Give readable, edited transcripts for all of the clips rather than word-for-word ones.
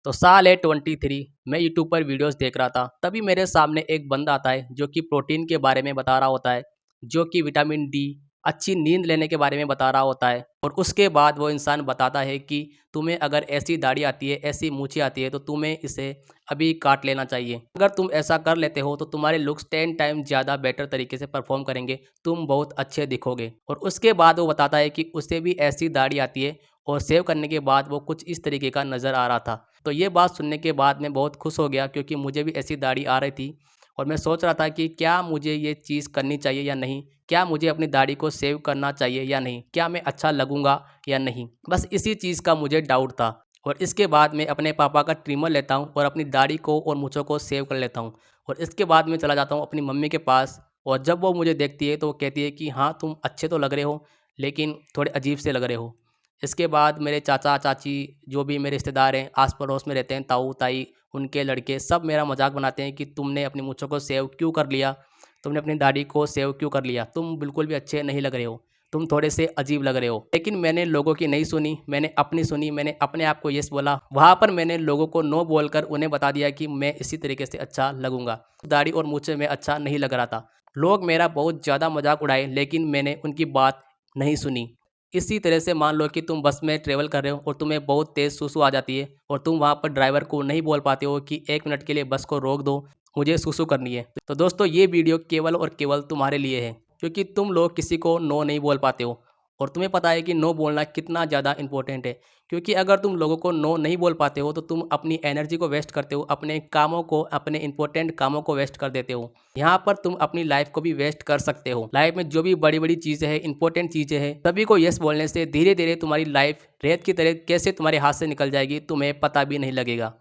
तो साल है 23, मैं यूट्यूब पर वीडियोस देख रहा था। तभी मेरे सामने एक बंदा आता है जो कि प्रोटीन के बारे में बता रहा होता है, जो कि विटामिन डी, अच्छी नींद लेने के बारे में बता रहा होता है। और उसके बाद वो इंसान बताता है कि तुम्हें अगर ऐसी दाढ़ी आती है, ऐसी मूछें आती है तो तुम्हें इसे अभी काट लेना चाहिए। अगर तुम ऐसा कर लेते हो तो तुम्हारे लुक्स 10 टाइम ज़्यादा बेटर तरीके से परफॉर्म करेंगे, तुम बहुत अच्छे दिखोगे। और उसके बाद वो बताता है कि उसे भी ऐसी दाढ़ी आती है और सेव करने के बाद वो कुछ इस तरीके का नज़र आ रहा था। तो ये बात सुनने के बाद मैं बहुत खुश हो गया, क्योंकि मुझे भी ऐसी दाढ़ी आ रही थी और मैं सोच रहा था कि क्या मुझे ये चीज़ करनी चाहिए या नहीं? क्या मुझे अपनी दाढ़ी को सेव करना चाहिए या नहीं? क्या मैं अच्छा लगूँगा या नहीं? बस इसी चीज़ का मुझे डाउट था। और इसके बाद मैं अपने पापा का ट्रिमर लेता हूँ और अपनी दाढ़ी को और मूँछों को सेव कर लेता हूँ। और इसके बाद मैं चला जाता हूँ अपनी मम्मी के पास, और जब वो मुझे देखती है तो वो कहती है कि हाँ, तुम अच्छे तो लग रहे हो, लेकिन थोड़े अजीब से लग रहे हो। इसके बाद मेरे चाचा-चाची, जो भी मेरे रिश्तेदार हैं, आस-पड़ोस में रहते हैं, ताऊ-ताई, उनके लड़के सब मेरा मज़ाक बनाते हैं कि तुमने अपनी मूँछों को सेव क्यों कर लिया? तुमने अपनी दाढ़ी को सेव क्यों कर लिया? तुम बिल्कुल भी अच्छे नहीं लग रहे हो। तुम थोड़े से अजीब लग रहे हो। लेकिन मैंने लोगों की नहीं सुनी, मैंने अपनी सुनी, मैंने अपने आप को येस बोला। वहाँ पर मैंने लोगों को नो बोलकर उन्हें बता दिया कि मैं इसी तरीके से अच्छा लगूँगा। दाढ़ी और मूँछें में अच्छा नहीं लग रहा था। लोग मेरा बहुत ज़्यादा मज़ाक उड़ाए, लेकिन मैंने उनकी बात नहीं सुनी। इसी तरह से मान लो कि तुम बस में ट्रैवल कर रहे हो और तुम्हें बहुत तेज़ सुसु आ जाती है और तुम वहाँ पर ड्राइवर को नहीं बोल पाते हो कि 1 मिनट के लिए बस को रोक दो, मुझे सुसु करनी है। तो दोस्तों, ये वीडियो केवल और केवल तुम्हारे लिए है, क्योंकि तुम लोग किसी को नो नहीं बोल पाते हो और तुम्हें पता है कि नो बोलना कितना ज़्यादा इम्पोर्टेंट है। क्योंकि अगर तुम लोगों को नो नहीं बोल पाते हो तो तुम अपनी एनर्जी को वेस्ट करते हो, अपने कामों को, अपने इंपॉर्टेंट कामों को वेस्ट कर देते हो। यहाँ पर तुम अपनी लाइफ को भी वेस्ट कर सकते हो। लाइफ में जो भी बड़ी-बड़ी चीज़ें हैं, इंपॉर्टेंट चीज़ें हैं, सभी को यस बोलने से धीरे-धीरे तुम्हारी लाइफ रेत की तरह कैसे तुम्हारे हाथ से निकल जाएगी, तुम्हें पता भी नहीं लगेगा।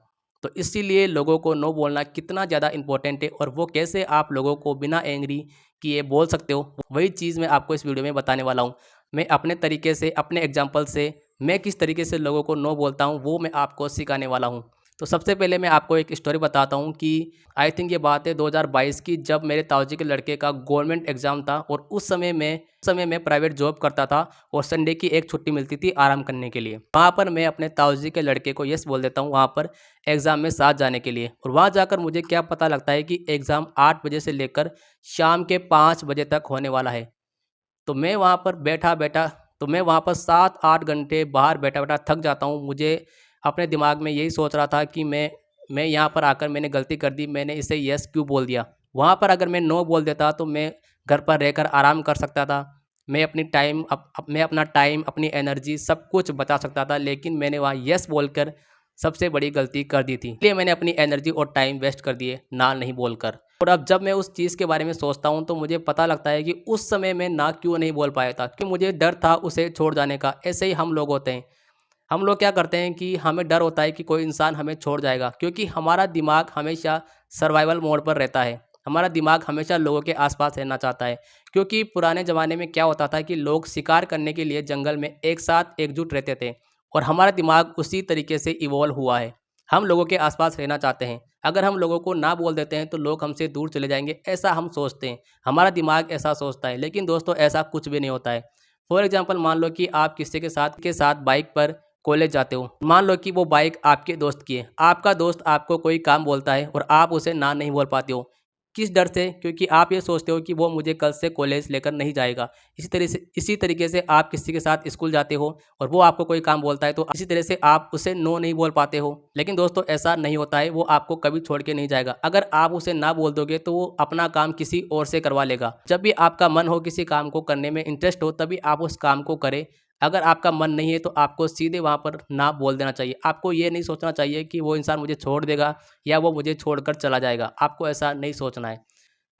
तो इसीलिए लोगों को नो बोलना कितना ज़्यादा इम्पोर्टेंट है और वो कैसे आप लोगों को बिना एंग्री किए बोल सकते हो, वही चीज़ मैं आपको इस वीडियो में बताने वाला हूँ। मैं अपने तरीके से, अपने एग्जांपल से, मैं किस तरीके से लोगों को नो बोलता हूँ, वो मैं आपको सिखाने वाला हूँ। तो सबसे पहले मैं आपको एक स्टोरी बताता हूँ कि आई थिंक ये बात है 2022 की, जब मेरे ताऊजी के लड़के का गवर्नमेंट एग्ज़ाम था और उस समय मैं प्राइवेट जॉब करता था और संडे की एक छुट्टी मिलती थी आराम करने के लिए। वहाँ पर मैं अपने ताऊजी के लड़के को येस बोल देता हूँ वहाँ पर एग्ज़ाम में साथ जाने के लिए, और वहाँ जाकर मुझे क्या पता लगता है कि एग्ज़ाम 8 बजे से लेकर शाम के 5 बजे तक होने वाला है। तो मैं वहाँ पर बैठा-बैठा तो मैं वहाँ पर 7-8 घंटे बाहर बैठा-बैठा थक जाता हूँ। मुझे अपने दिमाग में यही सोच रहा था कि मैं यहाँ पर आकर मैंने गलती कर दी, मैंने इसे येस क्यों बोल दिया? वहाँ पर अगर मैं नो बोल देता तो मैं घर पर रहकर आराम कर सकता था। मैं अपना टाइम, अपनी एनर्जी सब कुछ बचा सकता था, लेकिन मैंने वहाँ येस बोलकर सबसे बड़ी गलती कर दी थी। इसलिए मैंने अपनी एनर्जी और टाइम वेस्ट कर दिए, ना नहीं बोलकर। और अब जब मैं उस चीज़ के बारे में सोचता हूँ तो मुझे पता लगता है कि उस समय मैं ना क्यों नहीं बोल पाया था, क्योंकि मुझे डर था उसे छोड़ जाने का। ऐसे ही हम लोग होते हैं। हम लोग क्या करते हैं कि हमें डर होता है कि कोई इंसान हमें छोड़ जाएगा, क्योंकि हमारा दिमाग हमेशा सर्वाइवल मोड पर रहता है। हमारा दिमाग हमेशा लोगों के आस-पास रहना चाहता है, क्योंकि पुराने ज़माने में क्या होता था कि लोग शिकार करने के लिए जंगल में एक साथ एकजुट रहते थे और हमारा दिमाग उसी तरीके से इवॉल्व हुआ है। हम लोगों के आस-पास रहना चाहते हैं। अगर हम लोगों को ना बोल देते हैं तो लोग हमसे दूर चले जाएँगे, ऐसा हम सोचते हैं। हमारा दिमाग ऐसा सोचता है, लेकिन दोस्तों ऐसा कुछ भी नहीं होता है। फॉर एग्ज़ाम्पल मान लो कि आप किसी के साथ बाइक पर कॉलेज जाते हो। मान लो कि वो बाइक आपके दोस्त की है। आपका दोस्त आपको कोई काम बोलता है और आप उसे ना नहीं बोल पाते हो। किस डर से? क्योंकि आप ये सोचते हो कि वो मुझे कल से कॉलेज लेकर नहीं जाएगा। इसी तरीके से आप किसी के साथ स्कूल जाते हो और वो आपको कोई काम बोलता है, तो इसी तरह से आप उसे नो नहीं बोल पाते हो। लेकिन दोस्तों ऐसा नहीं होता है, वो आपको कभी छोड़ के नहीं जाएगा। अगर आप उसे ना बोल दोगे तो वो अपना काम किसी और से करवा लेगा। जब भी आपका मन हो किसी काम को करने में, इंटरेस्ट हो, तभी आप उस काम को करें। अगर आपका मन नहीं है तो आपको सीधे वहाँ पर ना बोल देना चाहिए। आपको ये नहीं सोचना चाहिए कि वो इंसान मुझे छोड़ देगा या वो मुझे छोड़कर चला जाएगा। आपको ऐसा नहीं सोचना है।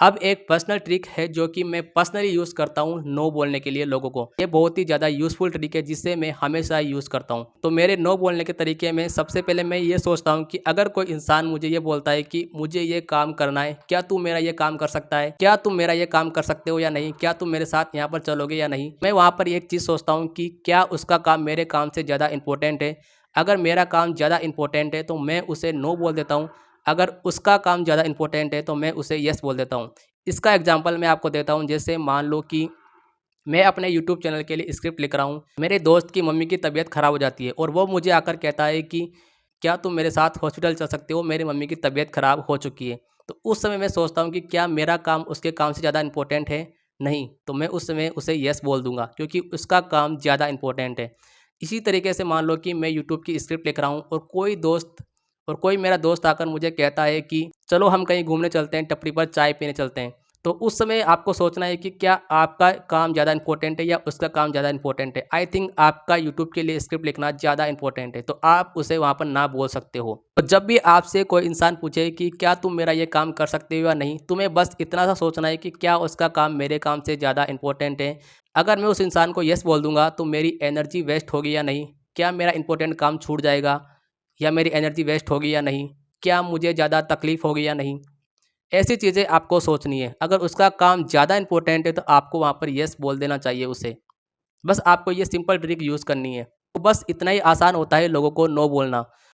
अब एक पर्सनल ट्रिक है जो कि मैं पर्सनली यूज़ करता हूँ नो बोलने के लिए लोगों को। ये बहुत ही ज़्यादा यूज़फुल ट्रिक है जिसे मैं हमेशा यूज़ करता हूँ। तो मेरे नो बोलने के तरीके में सबसे पहले मैं ये सोचता हूँ कि अगर कोई इंसान मुझे ये बोलता है कि मुझे ये काम करना है, क्या तू मेरा ये काम कर सकता है? क्या तुम मेरा ये काम कर सकते हो या नहीं? क्या तुम मेरे साथ यहाँ पर चलोगे या नहीं? मैं वहाँ पर एक चीज़ सोचता हूँ कि क्या उसका काम मेरे काम से ज़्यादा इम्पोर्टेंट है? अगर मेरा काम ज़्यादा इम्पोर्टेंट है तो मैं उसे नो बोल देता हूँ। अगर उसका काम ज़्यादा इम्पोर्टेंट है तो मैं उसे येस बोल देता हूँ। इसका एग्जांपल मैं आपको देता हूँ। जैसे मान लो कि मैं अपने यूट्यूब चैनल के लिए स्क्रिप्ट लिख रहा हूँ। मेरे दोस्त की मम्मी की तबीयत ख़राब हो जाती है और वो मुझे आकर कहता है कि क्या तुम मेरे साथ हॉस्पिटल चल सकते हो, मेरी मम्मी की तबीयत ख़राब हो चुकी है। तो उस समय मैं सोचता हूँ कि क्या मेरा काम उसके काम से ज़्यादा इम्पोर्टेंट है? नहीं, तो मैं उस समय उसे येस बोल दूँगा क्योंकि उसका काम ज़्यादा इम्पोर्टेंट है। इसी तरीके से मान लो कि मैं यूट्यूब की स्क्रिप्ट लिख रहा हूँ और कोई मेरा दोस्त आकर मुझे कहता है कि चलो हम कहीं घूमने चलते हैं, टपरी पर चाय पीने चलते हैं। तो उस समय आपको सोचना है कि क्या आपका काम ज़्यादा इम्पोर्टेंट है या उसका काम ज़्यादा इम्पोर्टेंट है। आई थिंक आपका यूट्यूब के लिए स्क्रिप्ट लिखना ज़्यादा इम्पोर्टेंट है, तो आप उसे वहाँ पर ना बोल सकते हो। तो जब भी आपसे कोई इंसान पूछे कि क्या तुम मेरा ये काम कर सकते हो या नहीं, तुम्हें बस इतना सा सोचना है कि क्या उसका काम मेरे काम से ज़्यादा इम्पोर्टेंट है। अगर मैं उस इंसान को येस बोल दूँगा तो मेरी एनर्जी वेस्ट होगी या नहीं? क्या मेरा इम्पोर्टेंट काम छूट जाएगा या मेरी एनर्जी वेस्ट होगी या नहीं? क्या मुझे ज़्यादा तकलीफ़ होगी या नहीं? ऐसी चीज़ें आपको सोचनी है। अगर उसका काम ज़्यादा इम्पोर्टेंट है तो आपको वहाँ पर येस बोल देना चाहिए उसे। बस आपको ये सिंपल ट्रिक यूज़ करनी है। तो बस इतना ही आसान होता है लोगों को नो बोलना।